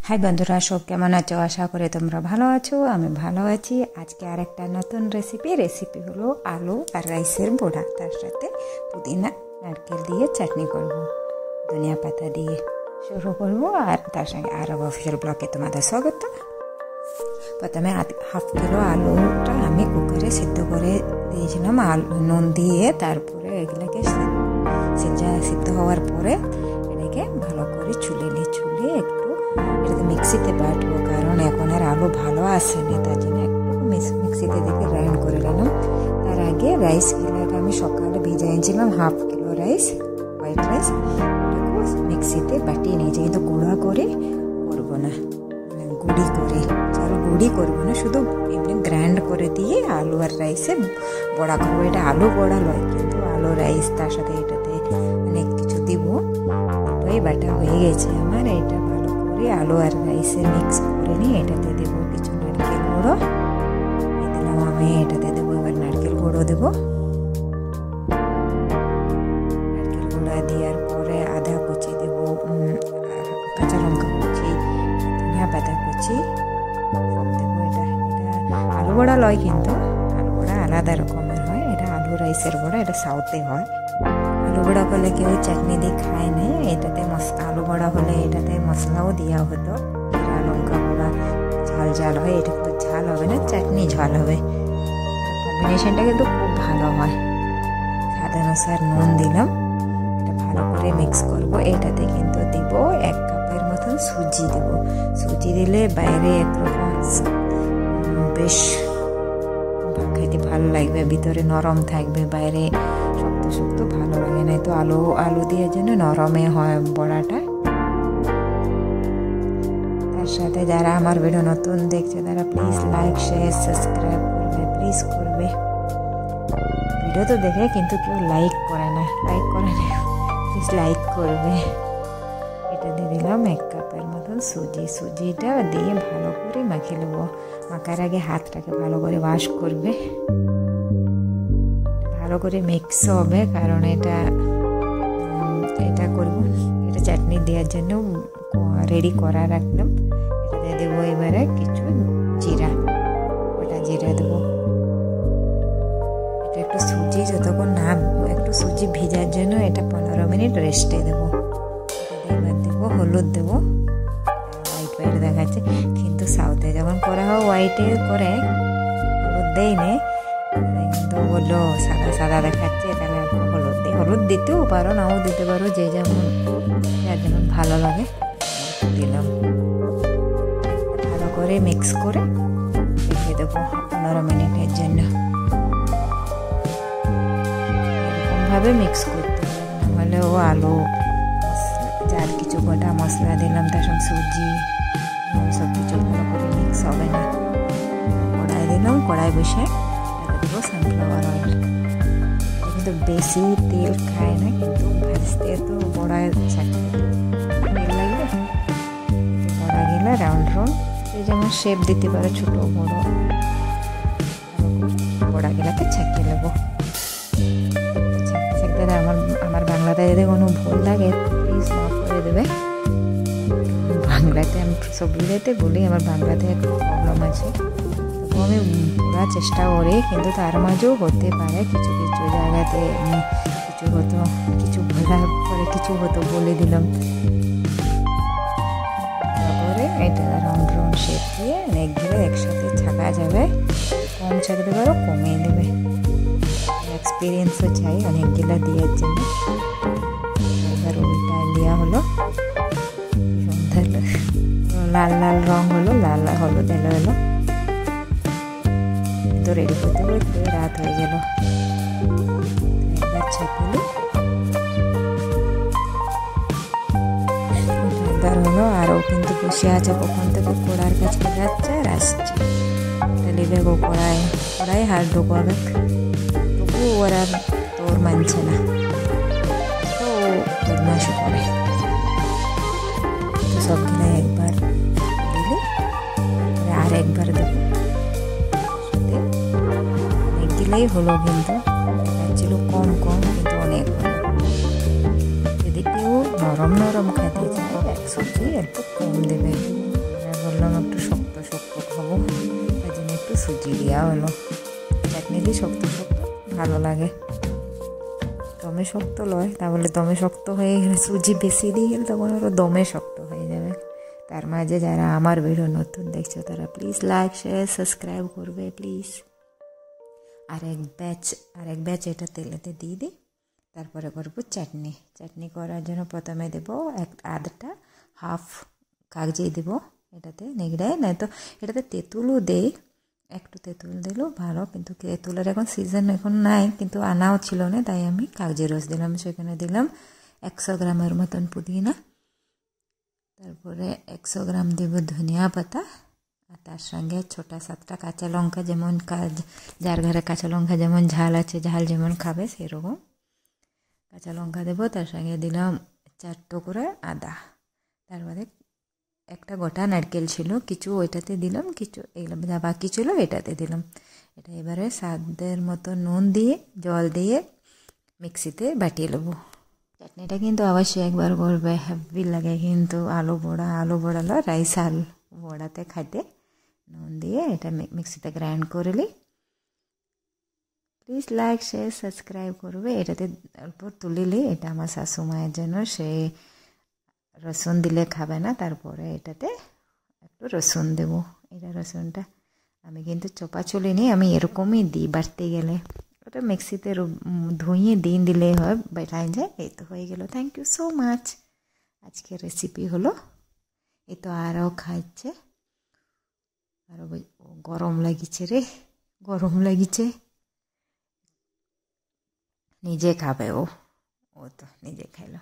High বন্ধুরা, সব কেমন আছো? আশা করি তোমরা ভালো আছো। আমি ভালো আছি। আজকে আরেকটা নতুন রেসিপি হলো আলু আর রাইসের বড়া, তার সাথে পুদিনা নারকেল দিয়ে চাটনি করব, ধনিয়া পাতা দিয়ে শুরু করব। আর তার সঙ্গে আরব অফিসিয়াল ব্লগে তোমাদের স্বাগত। প্রথমে হাফ কিলো আলুটা আমি কুকারে সিদ্ধ করে দিয়েছিলাম নুন দিয়ে। তারপরে এগুলোকে সিদ্ধ হওয়ার পরে এটাকে ভালো করে ছুলে একটু এটাকে মিক্সিতে বাটবো, কারণ এখন আর আলু ভালো আসেনি, তার জন্য একটু মিক্সিতে দিকে গ্রাইন্ড করে নিলাম। তার আগে রাইসগুলোকে আমি সকালে ভিজাইছিলাম, half kilo rice, white rice, ওটাকে মিক্সিতে বাটিয়ে নিয়েছি, কিন্তু গুঁড়া করে করবো না, গুঁড়ি করবো না, শুধু এমনি গ্রাইন্ড করে দিয়ে আলু আর রাইসে বড়া করবো। এটা আলু বড়া নয়, কিন্তু আলু রাইস তার সাথে এটাতে অনেক কিছু দিব। ওই বাটা হয়ে গেছে আমার। এটা ভালো করে আলু আর রাইসে মিক্স করে নিয়ে এটাতে দেবো কিছু নারকেল গুঁড়ো দিলাম আমি। এটাতে দেবো এবার নারকেল গুঁড়ো দেবো। নারকেল গুঁড়ো দেওয়ার পরে আদা কুচি দেবো, কাঁচা লঙ্কা কুচি, ধনিয়া পাতা কুচি সব দেবো। এটা আলু বড়া লয়, কিন্তু আলু বড়া আলাদা রকমের হয়। এটা আলু রাইসের বড়া, এটা সাউথে হয়। আলু বড়া করলে কেউ চাটনি দিয়ে খায় না, এটাতে আলু বড়া হলে এটাতে মশলাও দেওয়া হতো, জিরা লঙ্কা গুঁড়া, ঝাল হয়। এটা কিন্তু ঝাল হবে না, চাটনি ঝাল হবে। কম্বিনেশনটা কিন্তু খুব ভালো হয়। স্বাদ অনুসার নুন দিলাম, এটা ভালো করে মিক্স করব। এটাতে কিন্তু দিব 1 কাপের মতন সুজি দেব। সুজি দিলে বাইরে একরকম বেশ খেতে ভালো লাগবে, ভিতরে নরম থাকবে, বাইরে শক্ত ভালো লাগে না। তো আলু দিয়ে জন্য নরমে হয় বড়াটা। তার সাথে যারা আমার ভিডিও নতুন দেখছে তারা প্লিজ লাইক, শেয়ার, সাবস্ক্রাইব করবে, প্লিজ করবে। ভিডিও তো দেখে কিন্তু কেউ লাইক করে না, প্লিজ লাইক করবে। এটা দিয়ে দিলাম 1 কাপের মতন সুজিটা দিয়ে ভালো করে মাখিয়ে নেবো। মাখার আগে হাতটাকে ভালো করে ওয়াশ করবে, ভালো করে মিক্স হবে, কারণ এটা করবো, এটা চাটনি দেওয়ার জন্য রেডি করা রাখলাম। এটা দিয়ে দেবো এবারে কিছু জিরা, ওটা জিরা দেবো। এটা একটু সুজি যতক্ষণ না একটু সুজি ভিজার জন্য এটা 15 মিনিট রেস্টে দেবো। এবার দেবো হলুদ দেবো, হোয়াইট দেখাচ্ছে, কিন্তু সাউথে যখন করা হয় হোয়াইটে করে, হলুদ দেই নে, কিন্তু বললো সাদা দেখাচ্ছে, তাহলে হলুদ দিতেও পারো, নাও দিতে পারো, যার যেমন ভালো লাগে। দিলাম, ভালো করে মিক্স করে রেখে দেবো 15 মিনিটের জন্য। এরকমভাবে মিক্স করতে হবে, নাহলে ও আলু যার কিছু গোটা মশলা দিলাম, তার সঙ্গে সুজি সব কিছু ভালো করে মিক্স হবে না। কড়াই দিলাম, কড়াই বসে দেবো সানফ্লাওয়ার অয়েল। কিন্তু বেশি তেল খায় না, কিন্তু ভাজতে তো বড়া চাটতে তেল লাগবে। বড়া গেলে রাউন্ড যেমন শেপ দিতে পারো, ছোট বড়, বড়া গেলাকে ছাকিয়ে নেবো। ছাকতে আমার বাংলাতে যদি কোনো ভুল লাগে প্লিজ মাফ করে দেবে। বাংলাতে আমি সব ভিডিওতে বলি, আমার বাংলাতে একটু প্রবলেম আছে, তো আমি পুরো চেষ্টা করি, কিন্তু তার মাঝেও হতে পারে কিছু জায়গাতে কিছু ভুলার পরে কিছু হতো বলে দিলাম। তারপরে এটা রাউন্ড শেপ দিয়ে অনেকগুলো একসাথে ছাকা যাবে, কম ছাকতে পারো কমিয়ে দেবে। এক্সপিরিয়েন্সও চাই অনেকগুলো দেওয়ার জন্য। এবার ওইটা দেওয়া হলো, লাল রং হলো, লাল হলুদ এলো। তো রেডি করতে করতে রাত হয়ে গেল। একবার ছাকিলো, হলো। আরও কিন্তু বসে আছে, কখন থেকে কড়ার কাছে যাচ্ছে আর আসছে। লিবে গো কড়াই হাত ঢোকাবে, তবু ওরা তোর মানছে না, তো বদমাশি করে। তো সবগুলো একবার দিলে আর একবার দেবো, অনেকগুলোই হলো, কিন্তু ছিল কম, কিন্তু অনেক হলো। যদি কেউ নরম খেতে চায়, 100 একটু কম দেবে। দেওয়া হলো। চাটনি দিয়ে শক্ত শক্ত ভালো লাগে, দমে শক্ত লয়, তাহলে দমে শক্ত হয়ে গেলে সুজি বেশি দিয়ে গেলে তখন আরও দমে শক্ত হয়ে যাবে। তার মাঝে যারা আমার ভিডিও নতুন দেখছো তারা প্লিজ লাইক শেয়ার সাবস্ক্রাইব করবে প্লিজ। আর এক ব্যাচ এটা তেলেতে দিয়ে দিই, তারপরে করবো চাটনি। চাটনি করার জন্য প্রথমে দেবো আধটা হাফ কাগজি দেবো এটাতে নেগড়ায়, নয়তো এটাতে তেঁতুলও দেয়, একটু তেঁতুল দিলেও ভালো, কিন্তু তেঁতুলের এখন সিজন এখন নাই, কিন্তু আনাও ছিল না, তাই আমি কাগজি রস দিলাম। সেখানে দিলাম 100 গ্রামের মতন পুদিনা, তারপরে 100 গ্রাম দেব ধনিয়া পাতা, আর তার সঙ্গে 6-7টা কাঁচা লঙ্কা, যেমন যার ঘরে কাঁচা লঙ্কা যেমন ঝাল আছে, ঝাল যেমন খাবে সেরকম কাঁচা লঙ্কা দেবো। তার সঙ্গে দিলাম 4 টুকরা আদা, তারপরে একটা গোটা নারকেল ছিল, কিছু ওইটাতে দিলাম, কিছু এগুলো যা বাকি ছিল এটাতে দিলাম। এটা এবারে স্বাদের মতো নুন দিয়ে জল দিয়ে মিক্সিতে বাটিয়ে নেবো। চাটনিটা কিন্তু অবশ্যই একবার করবে, হেভি লাগে কিন্তু। আলু বড়া লো রাইস আলু বড়াতে খাইতে নুন দিয়ে এটা মিক্সিতে গ্রাইন্ড করলি। প্লিজ লাইক শেয়ার সাবস্ক্রাইব করবে। এটাতে অল্প তুলিলি, এটা আমার শাশু মায়ের জন্য, সে রসুন দিলে খাবে না, তারপরে এটাতে একটু রসুন দেবো। এটা রসুনটা আমি কিন্তু চোপা চুলিনি, আমি এরকমই দিই বাড়তে গেলে, ওটা মিক্সিতে ধুইয়ে দিলে হয়, বেটাই যায়। এই তো হয়ে গেল। Thank you so much. আজকের রেসিপি হলো এই তো। আরও খাচ্ছে, আরও গরম লাগিছে, নিজে খাবে ও তো নিজে খাইলো।